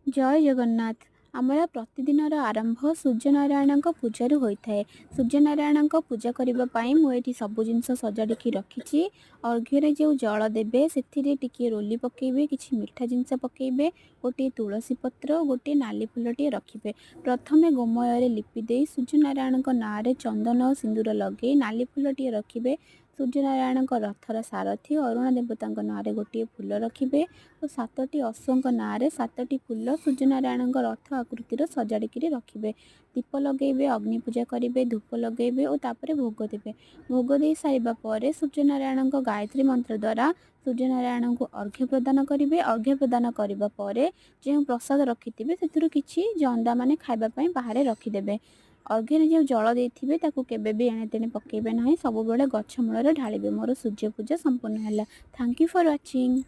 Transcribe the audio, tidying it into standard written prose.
जय जगन्नाथ। आमर प्रतिदिन आरंभ सूर्यनारायण पूजारू होता है। सूर्यनारायण पूजा करने मुझे सब जिनस सजाड़ी रखी। अर्घ्य जो जल देवे से रोली पकेबे, किसी मीठा जिनस पकेबे, गोटे तुलसी पत्र, गोटे नाली फूलटे रखिए। प्रथमे गोमय लिपिदे सूर्यनारायण ना चंदन और सिंदूर लगे नाली फूलटे रखिए। सूर्यनारायण रथर सारथी अरुण देवता ना गोटे फूल रखिए और 7टी अश्वों ना 7टी फूल सूर्यनारायण रथ आकृतिर सजाड़ी रखिए। दीप लगे, अग्नि पूजा करेंगे, धूप लगे और तापर भोग देवे। भोग दे सारापर सूर्यनारायण गायत्री मंत्र द्वारा सूर्यनारायण को अर्घ्य प्रदान करेंगे। अर्घ्य प्रदान करने जो प्रसाद रखि से किसी जंदा मैंने खावाई बाहर रखिदे। अर्घ्य जो जल देते केवे भी एणे तेणे पकेबे ना, सब गछ मूल ढालिबे। मोर सूर्य पूजा संपूर्ण है। Thank you for watching.